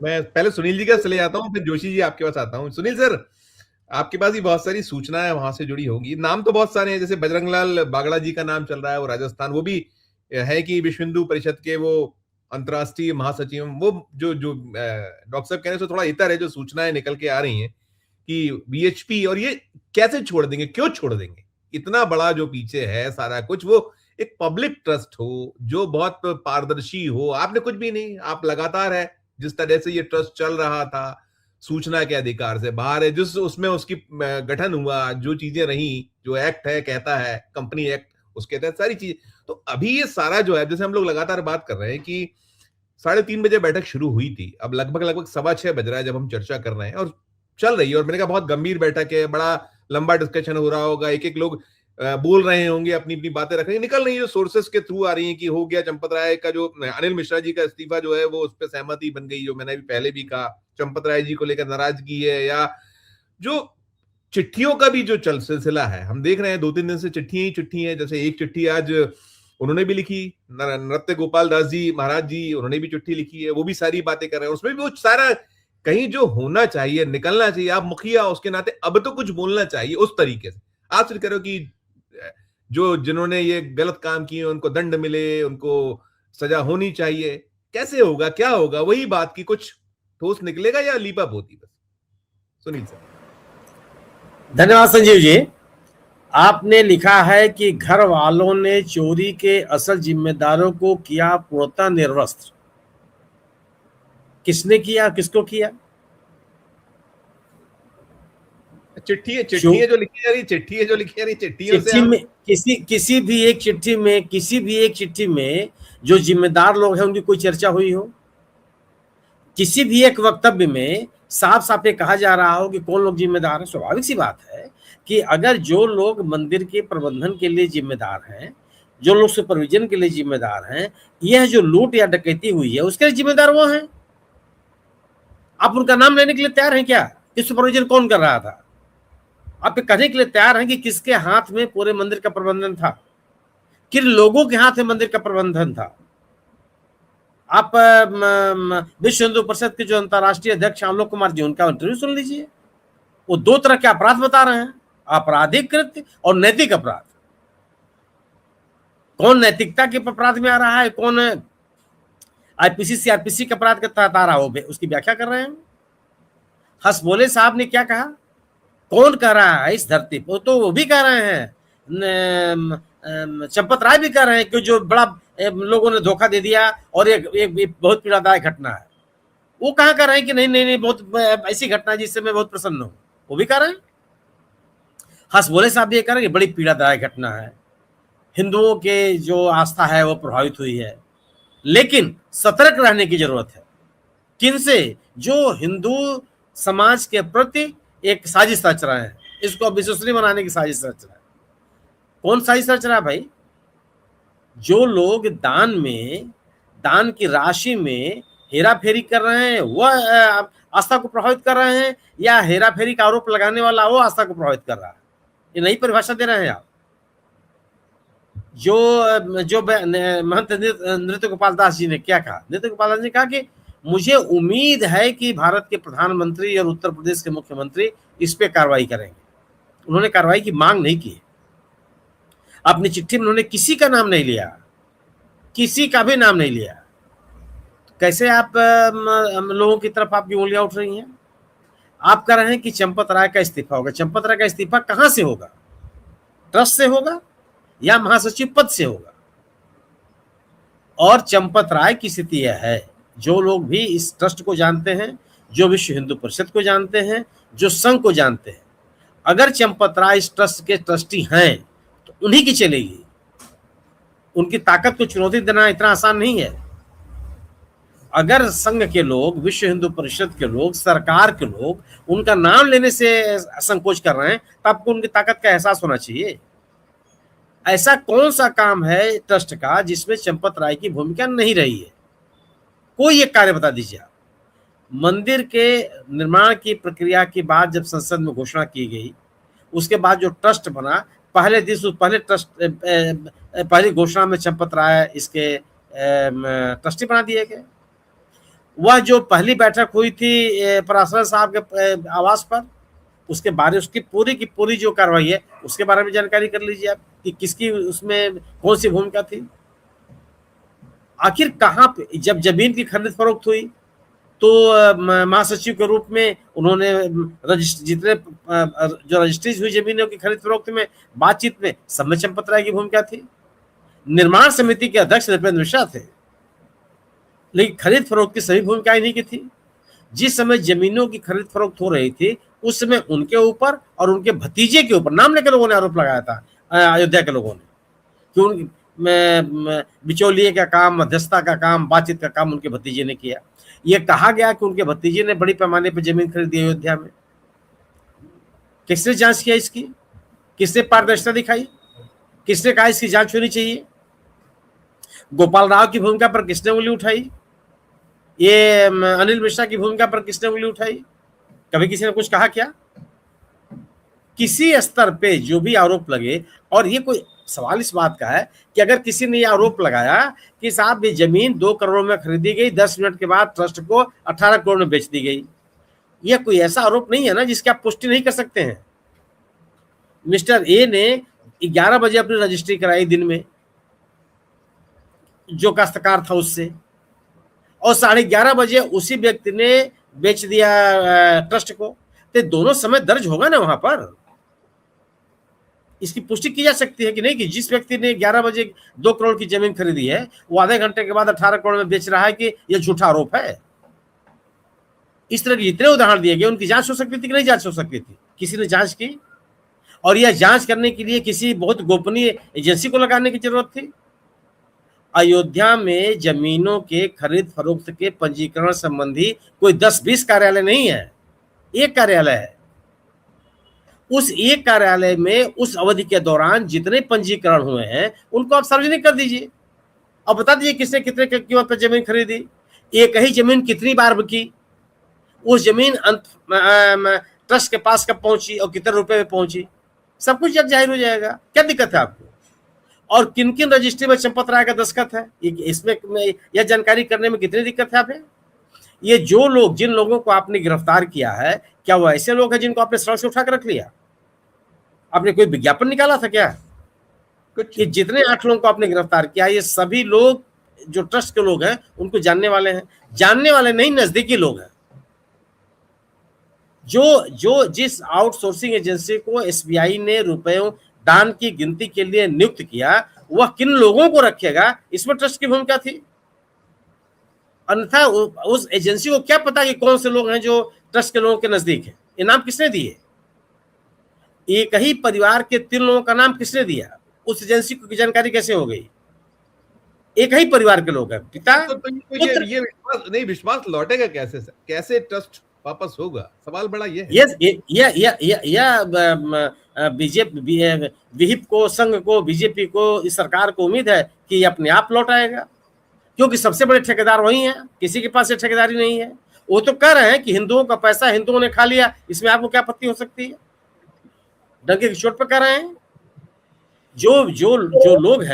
मैं पहले सुनील जी का चले जाता हूँ, फिर जोशी जी आपके पास आता हूँ। सुनील सर, आपके पास भी बहुत सारी सूचनाएं वहां से जुड़ी होगी। नाम तो बहुत सारे हैं, जैसे बजरंगलाल बागड़ा जी का नाम चल रहा है, वो राजस्थान, वो भी है कि विश्व हिंदू परिषद के वो अंतर्राष्ट्रीय महासचिव। वो जो जो डॉक्टर साहब कहने से थोड़ा इतर है, जो सूचनाएं निकल के आ रही हैं कि बीएचपी, और ये कैसे छोड़ देंगे, क्यों छोड़ देंगे? इतना बड़ा जो पीछे है सारा कुछ, वो एक पब्लिक ट्रस्ट हो जो बहुत पारदर्शी हो। आपने कुछ भी नहीं, आप लगातार है जिस तरह से ये ट्रस्ट चल रहा था, सूचना के अधिकार से बाहर है, जिस उसमें उसकी गठन हुआ, जो चीजें रही, जो एक्ट है कहता है, कंपनी एक्ट, उसके तहत सारी चीज। तो अभी ये सारा जो है, जैसे हम लोग लगातार बात कर रहे हैं कि 3:30 बजे बैठक शुरू हुई थी, अब लगभग लगभग 6:15 बज रहा है जब हम चर्चा कर रहे हैं, और चल रही है। और मैंने कहा बहुत गंभीर बैठक है, बड़ा लंबा डिस्कशन हो रहा होगा, एक एक लोग बोल रहे होंगे, अपनी अपनी बातें रख रहे हैं, निकल रही है जो सोर्सेस के थ्रू आ रही है कि हो गया चंपत राय का, जो अनिल मिश्रा जी का इस्तीफा जो है वो उस पर सहमति बन गई, जो मैंने भी पहले भी कहा, चंपत राय जी को लेकर नाराजगी है, या जो चिट्ठियों का भी जो चल सिलसिला है, हम देख रहे हैं 2-3 दिन से चिट्ठियां ही चिट्ठी है। जैसे एक चिट्ठी आज उन्होंने भी लिखी, नृत्य गोपाल दास जी महाराज जी, उन्होंने भी चिट्ठी लिखी है, वो भी सारी बातें कर रहे हैं, उसमें भी वो सारा कहीं जो होना चाहिए, निकलना चाहिए। आप मुखिया उसके नाते अब तो कुछ बोलना चाहिए उस तरीके से। आप सिर्फ करो कि जो जिन्होंने ये गलत काम किए उनको दंड मिले, उनको सजा होनी चाहिए। कैसे होगा, क्या होगा? वही बात की कुछ ठोस निकलेगा या लीपा पोती बस? सुनील सर। धन्यवाद संजीव जी। आपने लिखा है कि घर वालों ने चोरी के असल जिम्मेदारों को किया पूर्णतः निर्वस्त्र। किसने किया, किसको किया? चिट्ठी है, चिट्ठी है जो लिखी जा रही, चिट्ठी है जो लिखी जा रही, चिट्ठियों से चिट्ठी हम में किसी भी एक चिट्ठी में जो जिम्मेदार लोग हैं उनकी कोई चर्चा हुई हो? किसी भी एक वक्तव्य में साफ साफ ये कहा जा रहा हो कि कौन लोग जिम्मेदार है? स्वाभाविक सी बात है कि अगर जो लोग मंदिर के प्रबंधन के लिए जिम्मेदार हैं, जो लोग सुपरविजन के लिए जिम्मेदार हैं, यह जो लूट या डकैती हुई है उसके लिए जिम्मेदार वो हैं। आप उनका नाम लेने के लिए तैयार हैं क्या कि सुपरविजन कौन कर रहा था? आप कहने के लिए तैयार हैं कि किसके हाथ में पूरे मंदिर का प्रबंधन था, किन लोगों के हाथ में मंदिर का प्रबंधन था? आप विश्व हिंदू परिषद के जो अंतर्राष्ट्रीय अध्यक्ष आलोक कुमार जी, उनका इंटरव्यू सुन लीजिए। वो दो तरह के अपराध बता रहे हैं, आपराधिक कृत्य और नैतिक अपराध। कौन नैतिकता के अपराध में आ रहा है, कौन आईपीसी सीआरपीसी के अपराध के तहत आ रहा हो, उसकी व्याख्या कर रहे हैं। हसबोले साहब ने क्या कहा, कौन कह रहा है इस धरती पर? तो वो भी कह रहे हैं, चंपत राय भी कह रहे हैं कि जो बड़ा लोगों ने धोखा दे दिया और एक बहुत पीड़ादायक घटना है। वो कहाँ कह रहे हैं कि नहीं नहीं नहीं, बहुत ऐसी घटना है जिससे मैं बहुत प्रसन्न हूं? वो भी कह रहे हैं। हसबोले साहब भी ये कह रहे हैं कि बड़ी पीड़ादायक घटना है, हिंदुओं के जो आस्था है वो प्रभावित हुई है, लेकिन सतर्क रहने की जरूरत है। किनसे? जो हिंदू समाज के प्रति एक साजिश रच रहे हैं, इसको विश्वसनीय बनाने की साजिश रच रहा है। कौन साजिश रच रहा है भाई? जो लोग दान की राशि में हेरा फेरी कर रहे हैं वह आस्था को प्रभावित कर रहे हैं, या हेरा फेरी का आरोप लगाने वाला वो आस्था को प्रभावित कर रहा है? ये नई परिभाषा दे रहे हैं आप। जो महंत नृत्य गोपाल दास जी ने क्या कहा? नृत्य गोपाल दास जी ने कहा कि मुझे उम्मीद है कि भारत के प्रधानमंत्री और उत्तर प्रदेश के मुख्यमंत्री इस पे कार्रवाई करेंगे। उन्होंने कार्रवाई की मांग नहीं की। अपनी चिट्ठी में उन्होंने किसी का नाम नहीं लिया, किसी का भी नाम नहीं लिया। कैसे आप लोगों की तरफ आपकी उंगलियां उठ रही हैं? आप कह रहे हैं कि चंपत राय का इस्तीफा होगा। चंपत राय का इस्तीफा कहां से होगा? ट्रस्ट से होगा या महासचिव पद से होगा? और चंपत राय की स्थिति यह है, जो लोग भी इस ट्रस्ट को जानते हैं, जो विश्व हिंदू परिषद को जानते हैं, जो संघ को जानते हैं, अगर चंपत राय इस ट्रस्ट के ट्रस्टी हैं तो उन्हीं की चलेगी। उनकी ताकत को चुनौती देना इतना आसान नहीं है। अगर संघ के लोग, विश्व हिंदू परिषद के लोग, सरकार के लोग उनका नाम लेने से संकोच कर रहे हैं तो आपको उनकी ताकत का एहसास होना चाहिए। ऐसा कौन सा काम है ट्रस्ट का जिसमें चंपत राय की भूमिका नहीं रही है? कोई एक कार्य बता दीजिए आप। मंदिर के निर्माण की प्रक्रिया के बाद जब संसद में घोषणा की गई, उसके बाद जो ट्रस्ट बना, पहली घोषणा में चंपत राय इसके ट्रस्टी बना दिए गए। वह जो पहली बैठक हुई थी पराशर साहब के आवास पर, उसके बारे उसकी पूरी की पूरी जो कार्रवाई है उसके बारे में जानकारी कर लीजिए आप कि किसकी उसमें कौन सी भूमिका थी। आखिर कहाँ पे जब जमीन की खरीद फरोख्त हुई तो महासचिव के रूप में उन्होंने जितने जो रजिस्ट्रीज हुई जमीनों की खरीद फरोख्त में बातचीत में सब में चंपत राय की भूमिका थी। निर्माण समिति के अध्यक्ष नृपेंद्र मिश्रा थे, लेकिन खरीद फरोख्त की सभी भूमिकाएं इन्हीं की थी। जिस समय जमीनों की खरीद फरोख्त हो रही थी उस समय उनके ऊपर और उनके भतीजे के ऊपर नाम लेकर लोगों ने आरोप लगाया था, अयोध्या के लोगों ने, कि उन बिचौलिए का काम, मध्यस्थता का काम, बातचीत का काम उनके भतीजे ने किया। यह कहा गया कि उनके भतीजे ने बड़ी पैमाने पर जमीन खरीदी अयोध्या में। किसने जांच किया इसकी? किसने पारदर्शिता दिखाई? किसने कहा इसकी जांच होनी चाहिए? गोपाल राव की भूमिका पर किसने उंगली उठाई? ये अनिल मिश्रा की भूमिका पर किसने उंगली उठाई? कभी किसी ने कुछ कहा क्या? किसी स्तर पे जो भी आरोप लगे, और ये कोई सवाल इस बात का है कि अगर किसी ने यह आरोप लगाया कि साहब ये जमीन 2 करोड़ में खरीदी गई, 10 मिनट के बाद ट्रस्ट को 18 करोड़ में बेच दी गई, यह कोई ऐसा आरोप नहीं है ना जिसकी आप पुष्टि नहीं कर सकते हैं। मिस्टर ए ने 11 बजे अपनी रजिस्ट्री कराई दिन में, जो काश्तकार था उससे, और 11:30 बजे उसी व्यक्ति ने बेच दिया ट्रस्ट को। तो दोनों समय दर्ज होगा ना वहां पर, इसकी पुष्टि की जा सकती है कि नहीं कि जिस व्यक्ति ने 11 बजे 2 करोड़ की जमीन खरीदी है वो आधे घंटे के बाद 18 करोड़ में बेच रहा है, कि यह झूठा आरोप है। इस तरह के जितने उदाहरण दिए गए उनकी जांच हो सकती थी कि नहीं जांच हो सकती थी? किसी ने जांच की, और यह जांच करने के लिए किसी बहुत गोपनीय एजेंसी को लगाने की जरूरत थी? अयोध्या में जमीनों के खरीद फरोख्त के पंजीकरण संबंधी कोई 10-20 कार्यालय नहीं है, एक कार्यालय है। उस एक कार्यालय में उस अवधि के दौरान जितने पंजीकरण हुए हैं उनको आप सार्वजनिक कर दीजिए और बता दीजिए किसने कितने की कीमत पर जमीन खरीदी, एक ही जमीन कितनी बार बिकी, उस जमीन ट्रस्ट के पास कब पहुंची और कितने रुपए में पहुंची, सब कुछ जब जाहिर हो जाएगा। क्या दिक्कत है आपको? और किन किन रजिस्ट्री में चंपत राय का दस्तखत है, इसमें यह जानकारी करने में कितनी दिक्कत है आपने? ये जो लोग, जिन लोगों को आपने गिरफ्तार किया है, क्या वो ऐसे लोग हैं जिनको आपने सड़क से उठा कर रख लिया? आपने कोई विज्ञापन निकाला था क्या? कुछ? ये जितने 8 लोगों को आपने गिरफ्तार किया, ये सभी लोग जो ट्रस्ट के लोग हैं उनको जानने वाले हैं, जानने वाले नहीं, नजदीकी लोग हैं। जो जिस आउटसोर्सिंग एजेंसी को एसबीआई ने रुपयों दान की गिनती के लिए नियुक्त किया, वह किन लोगों को रखेगा, इसमें ट्रस्ट की भूमिका थी। अन्यथा उस एजेंसी को क्या पता कि कौन से लोग हैं जो ट्रस्ट के लोगों के नजदीक हैं? ये नाम किसने दिए? एक ही परिवार के 3 लोगों का नाम किसने दिया? उस एजेंसी को की जानकारी कैसे हो गई? एक ही परिवार के लोग हैं, पिता तो ये विश्वास लौटेगा कैसे सर? कैसे ट्रस्ट वापस होगा? सवाल बड़ा ये है। बीजेपी, विहिप को, संघ को, बीजेपी को, इस सरकार को उम्मीद है कि ये अपने आप लौट आएगा, क्योंकि सबसे बड़े ठेकेदार वही हैं, किसी के पास ये ठेकेदारी नहीं है। वो तो कह रहे हैं कि हिंदुओं का पैसा हिंदुओं ने खा लिया, इसमें आपको क्या आपत्ति हो सकती है? डंके की चोट पर कह रहे हैं। जो लोग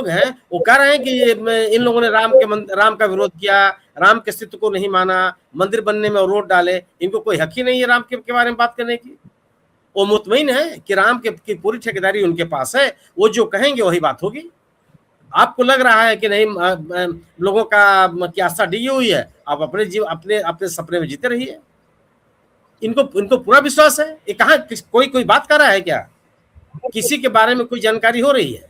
हैं वो कह रहे हैं कि इन लोगों ने राम का विरोध किया, राम के अस्तित्व को नहीं माना, मंदिर बनने में रोड डाले, इनको कोई हक ही नहीं है राम के बारे में बात करने की। वो मुतमईन है कि राम की पूरी ठेकेदारी उनके पास है, वो जो कहेंगे वही बात होगी। आपको लग रहा है कि नहीं लोगों की आस्था डिगी हुई है, आप अपने सपने में जीते रहिए। इनको पूरा विश्वास है। ये कहाँ कोई बात कर रहा है क्या? किसी के बारे में कोई जानकारी हो रही है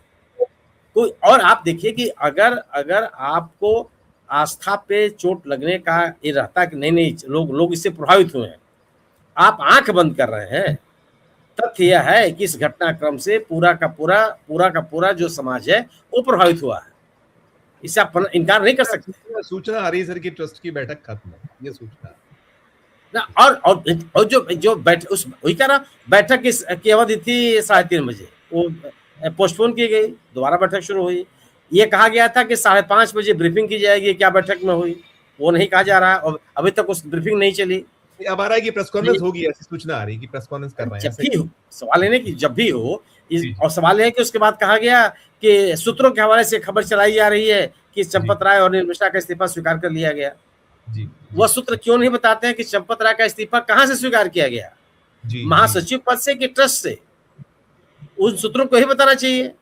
कोई? और आप देखिए कि अगर आपको आस्था पे चोट लगने का ये रहता कि नहीं लोग इससे प्रभावित हुए हैं, आप आंख बंद कर रहे हैं। तथ्य यह है कि इस घटनाक्रम से पूरा का पूरा जो समाज है वो प्रभावित हुआ है, इससे आप इनकार नहीं कर सकते। सूचना आ रही सर की ट्रस्ट की बैठक खत्म है, ये सूचना ना। और जो वही कह रहा, बैठक की अवधि थी 3:30 बजे, वो पोस्टपोन की गई, दोबारा बैठक शुरू हुई। ये कहा गया था कि 5:30 बजे ब्रीफिंग की जाएगी, क्या बैठक में हुई वो नहीं कहा जा रहा, और अभी तक उस ब्रीफिंग नहीं चली। अब आ रहा है कि प्रेस कॉन्फ्रेंस होगी, ऐसी सूचना आ रही है कि प्रेस कॉन्फ्रेंस कर रहे हैं। जब भी हो, सवाल है कि जब भी हो, और सवाल है कि उसके बाद कहा गया कि सूत्रों के हवाले से खबर चलाई जा रही है कि चंपत राय और अनिल मिश्रा का इस्तीफा स्वीकार कर लिया गया। जी वह जी सूत्र क्यों नहीं बताते हैं कि चंपत राय का इस्तीफा कहां से स्वीकार किया गया, जी जी महासचिव पद से कि ट्रस्ट से? उन सूत्रों को ही बताना चाहिए।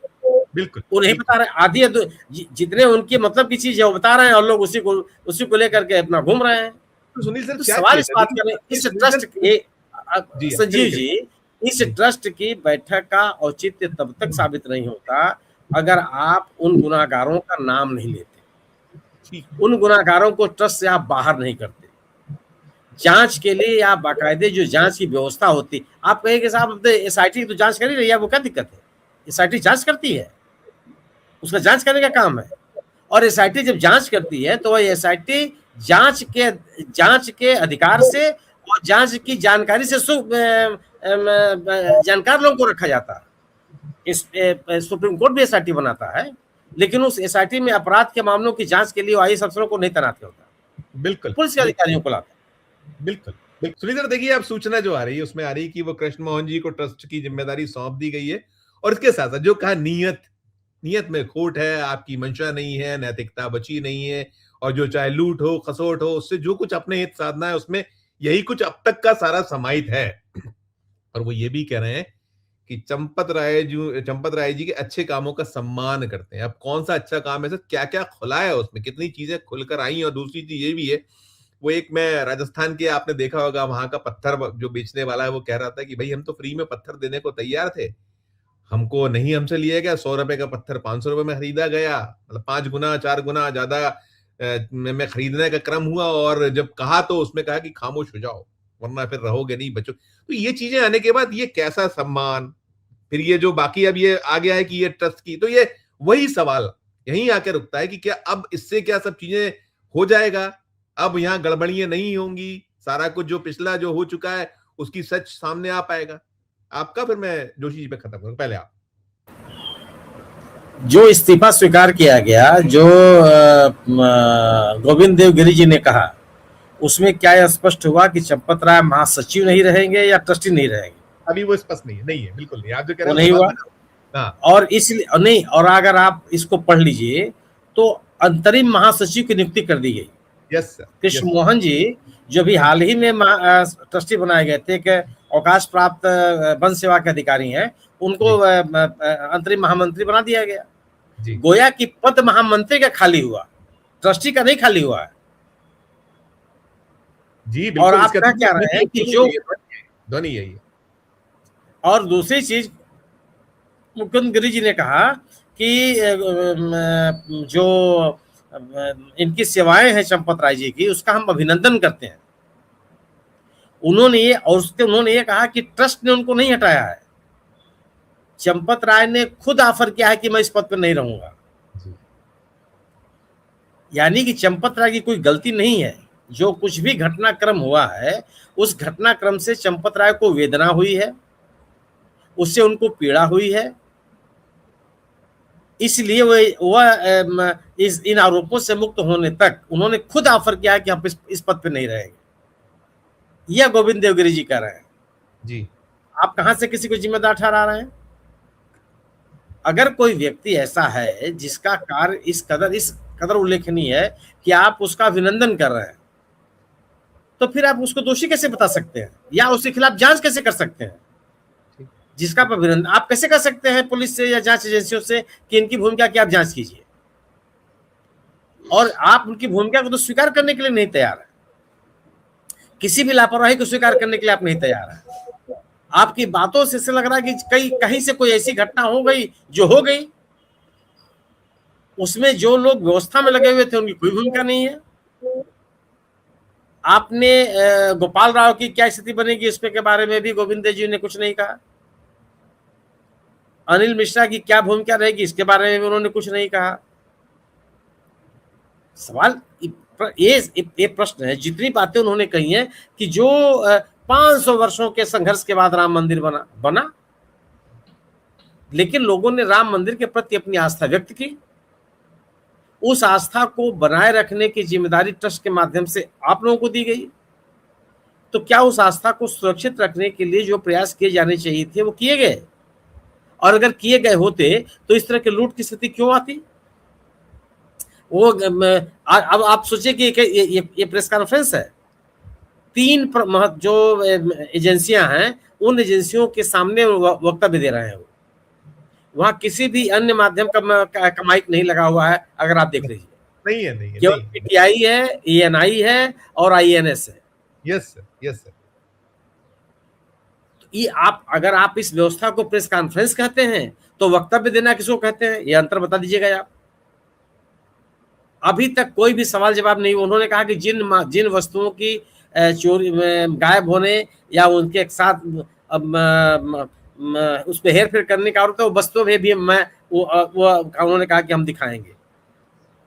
बिल्कुल वो नहीं बता बिल्कुल। रहे, आधी जितने उनकी मतलब की चीज है वो बता रहे हैं, और लोग उसी को लेकर के अपना घूम रहे हैं। तो सुनील सर तो क्या सवाल किया इस जाए? बात देखिए का नहीं, ये इस सुनील ट्रस्ट सर जी संजीव करिए करिए। जी, इस जी ट्रस्ट की बैठक का औचित्य तब तक साबित नहीं होता अगर आप उन गुनाहगारों का नाम नहीं लेते, ठीक। उन गुनाहगारों को ट्रस्ट से आप बाहर नहीं करते। जांच के लिए या बाकायदे जो जांच की व्यवस्था होती, आप कहें कि साहब एसआईटी तो जांच कर ही रही है, वो क्या दिक्कत है? एसआईटी जांच करती है, उसका जांच करने का काम है। और एसआईटी जब जांच करती है तो वह एसआईटी जांच के जांच के अधिकार से और जांच की जानकारी से जानकार लोगों को रखा जाता है। इस सुप्रीम कोर्ट भी एसआईटी बनाता है, लेकिन उस एसआईटी में अपराध के मामलों की जांच के लिए आईएएस अफसरों को नहीं तैनात करता, बिल्कुल पुलिस के बिल्कुल अधिकारियों को लाता। बिल्कुल बिल्कुल। सुनील सर देखिए, अब सूचना जो आ रही है उसमें आ रही है कि वो कृष्ण मोहन जी को ट्रस्ट की जिम्मेदारी सौंप दी गई है, और इसके साथ साथ जो कहा नियत नियत में खोट है, आपकी मंशा नहीं है, नैतिकता बची नहीं है, और जो चाहे लूट हो खसोट हो, उससे जो कुछ अपने हित साधना है उसमें यही कुछ अब तक का सारा समाहित है। और वो ये भी कह रहे हैं कि चंपत राय जी के अच्छे कामों का सम्मान करते हैं। अब कौन सा अच्छा काम है सर, क्या क्या खुला है उसमें, कितनी चीजें खुलकर आई, और दूसरी चीज ये भी है, वो एक मैं राजस्थान के, आपने देखा होगा वहां का पत्थर जो बेचने वाला है, वो कह रहा था कि भाई हम तो फ्री में पत्थर देने को तैयार थे, हमको नहीं हमसे लिया गया, 100 रुपए का पत्थर 500 रुपए में खरीदा गया, मतलब 5 गुना 4 गुना ज्यादा में खरीदने का क्रम हुआ, और जब कहा तो उसमें कहा कि खामोश हो जाओ वरना फिर रहोगे नहीं बच्चों। तो ये चीजें आने के बाद ये कैसा सम्मान, फिर ये जो बाकी अब ये आ गया है कि ये ट्रस्ट की, तो ये वही सवाल यहीं आके रुकता है कि क्या अब इससे क्या सब चीजें हो जाएगा, अब यहाँ गड़बड़ियां नहीं होंगी, सारा कुछ जो पिछला जो हो चुका है उसकी सच सामने आ पाएगा आपका? फिर मैं जोशी जी पे खत्म करूंगा, पहले आप। जो इस्तीफा स्वीकार किया गया, जो गोविंद देवगिरी जी ने कहा, उसमें क्या यह स्पष्ट हुआ कि चंपत राय महासचिव नहीं रहेंगे या ट्रस्टी नहीं रहेंगे? अभी वो स्पष्ट नहीं है, नहीं है, बिल्कुल नहीं, आप जो कह रहे वो हैं उससे नहीं बात हुआ। बना। हाँ। और इसलिए नहीं, और अगर आप इसको पढ़ लीजिए तो अंतरिम महासचिव की नियुक्ति कर दी गई। Yes sir. Krishna yes. Mohan ji जो भी हाल ही में ट्रस्टी बनाए गए थे, एक अवकाश प्राप्त वन सेवा के अधिकारी हैं, उनको जी अंतरिम महामंत्री बना दिया गया। जी गोया कि पद महामंत्री का खाली हुआ, ट्रस्टी का नहीं खाली हुआ है। जी और बिल्कुल, आप इसका कह क्या रहे हैं कि ध्वनि जो, यही है, ध्वनि यही है। और दूसरी चीज मुकुंद गिरी जी ने कहा कि जो इनकी सेवाएं हैं चंपत राय जी की, उसका हम अभिनंदन करते हैं। उन्होंने ये कहा कि ट्रस्ट ने उनको नहीं हटाया है, चंपत राय ने खुद ऑफर किया है कि मैं इस पद पर नहीं रहूंगा। जी यानी कि चंपत राय की कोई गलती नहीं है। जो कुछ भी घटनाक्रम हुआ है, उस घटनाक्रम से चंपत राय को वेदना हुई है, उससे उनको पीड़ा हुई है, इसलिए वह इन आरोपों से मुक्त होने तक उन्होंने खुद ऑफर किया है कि हम इस पद पर नहीं रहेंगे। यह गोविंद देवगिरी जी कह रहे हैं। जी आप कहां से किसी को जिम्मेदार ठहरा रहे हैं? अगर कोई व्यक्ति ऐसा है जिसका कार्य इस कदर उल्लेखनीय है कि आप उसका अभिनंदन कर रहे हैं, तो फिर आप उसको दोषी कैसे बता सकते हैं, या उसके खिलाफ जांच कैसे कर सकते हैं? ठीक। जिसका आप अभिनंदन, आप कैसे कर सकते हैं पुलिस से या जांच एजेंसियों से कि इनकी भूमिका की आप जांच कीजिए, और आप उनकी भूमिका को तो स्वीकार करने के लिए नहीं तैयार है, किसी भी लापरवाही को स्वीकार करने के लिए आप नहीं तैयार है। आपकी बातों से ऐसे लग रहा है कि कहीं से कोई ऐसी घटना हो गई जो हो गई, उसमें जो लोग व्यवस्था में लगे हुए थे उनकी कोई भूमिका नहीं है। आपने गोपाल राव की क्या स्थिति बनेगी इसके के बारे में भी गोविंद जी ने कुछ नहीं कहा। अनिल मिश्रा की क्या भूमिका रहेगी इसके बारे में भी उन्होंने कुछ नहीं कहा। सवाल ये प्रश्न है, जितनी बातें उन्होंने कही हैं कि जो 500 वर्षों के संघर्ष के बाद राम मंदिर बना, लेकिन लोगों ने राम मंदिर के प्रति अपनी आस्था व्यक्त की। उस आस्था को बनाए रखने की जिम्मेदारी ट्रस्ट के माध्यम से आप लोगों को दी गई। तो क्या उस आस्था को सुरक्षित रखने के लिए जो प्रयास किए जाने चाहिए थे वो किए गए? और अगर किए गए होते तो इस तरह के लूट की स्थिति क्यों आती? वो अब आप सोचिए कि ये प्रेस कॉन्फ्रेंस है, तीन जो एजेंसियां हैं उन एजेंसियों के सामने वक्तव्य दे रहे हैं। वहां किसी भी अन्य माध्यम का माइक नहीं लगा हुआ है, अगर आप देख लीजिए। नहीं है, नहीं है, केवल नहीं। पीटीआई है, ENI है और INS है। Yes sir, yes sir. ये अगर आप इस व्यवस्था को प्रेस कॉन्फ्रेंस कहते हैं तो वक्तव्य देना किसको कहते हैं, ये अंतर बता दीजिएगा आप। अभी तक कोई भी सवाल जवाब नहीं। उन्होंने कहा कि जिन वस्तुओं की चोरी गायब होने या उनके साथ उस पर हेर फेर करने का आरोप है, वो वस्तुओं में भी वो उन्होंने कहा कि हम दिखाएंगे।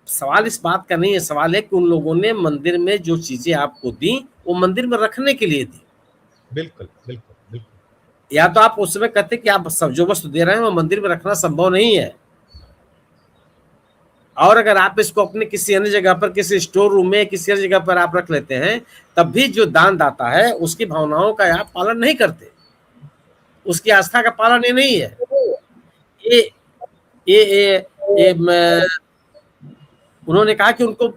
सवाल इस बात का नहीं है, सवाल है कि उन लोगों ने मंदिर में जो चीजें आपको दी वो मंदिर में रखने के लिए दी। बिल्कुल, बिल्कुल, बिल्कुल। या तो आप उस समय कहते कि आप सब जो वस्तु दे रहे हैं वो मंदिर में रखना संभव नहीं है, और अगर आप इसको अपने किसी अन्य जगह पर, किसी स्टोर रूम में, किसी अन्य जगह पर आप रख लेते हैं, तब भी जो दान दाता है उसकी भावनाओं का आप पालन नहीं करते, उसकी आस्था का पालन ये नहीं है। ये उन्होंने कहा कि उनको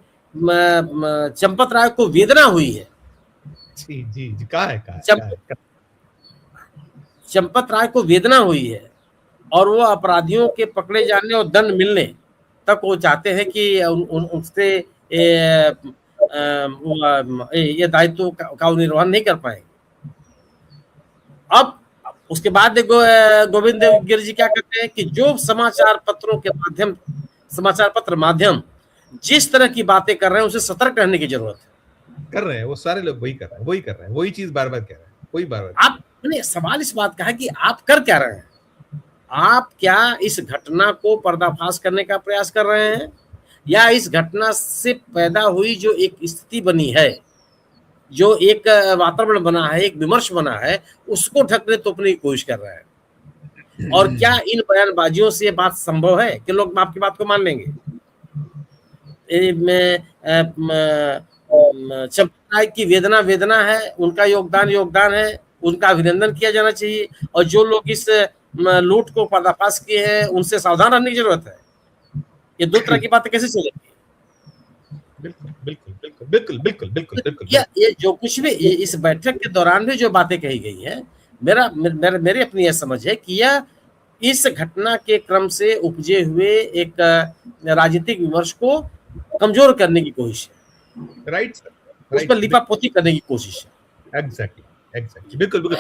चंपत राय को वेदना हुई है। जी जी जी, कहा है। चंपत राय को वेदना हुई है और वो अपराधियों के पकड़े जाने और दंड मिलने तक वो चाहते हैं कि उनसे ये दायित्व का निर्वहन नहीं कर पाएंगे। अब उसके बाद गोविंद देवगिरी जी क्या कहते हैं कि जो समाचार पत्र माध्यम जिस तरह की बातें कर रहे हैं उसे सतर्क रहने की जरूरत है। कर रहे हैं वो सारे लोग, वही कर रहे हैं, वही चीज बार बार कह रहे हैं, वही बार आप सवाल इस बात का है कि आप कर क्या रहे हैं। आप क्या इस घटना को पर्दाफाश करने का प्रयास कर रहे हैं, या इस घटना से पैदा हुई जो एक स्थिति बनी है, जो एक वातावरण बना है, एक विमर्श बना है, उसको ढकने तोपने की कोशिश कर रहे हैं। और क्या इन बयानबाजियों से ये बात संभव है कि लोग आपकी बात को मान लेंगे? चंपत की वेदना है, उनका योगदान है, उनका अभिनंदन किया जाना चाहिए, और जो लोग इस लूट को पर्दाफाश किए हैं उनसे सावधान रहने की जरूरत है। ये दो तरह की बातें कैसे चलेंगी? बिल्कुल। ये जो कुछ भी इस बैठक के दौरान भी जो बातें कही गई है, मेरी अपनी यह समझ है कि यह इस घटना के क्रम से उपजे हुए एक राजनीतिक विमर्श को कमजोर करने की कोशिश है, राइट सर, उस पर लिपापोती करने की कोशिश है। एग्जैक्टली, बिल्कुल।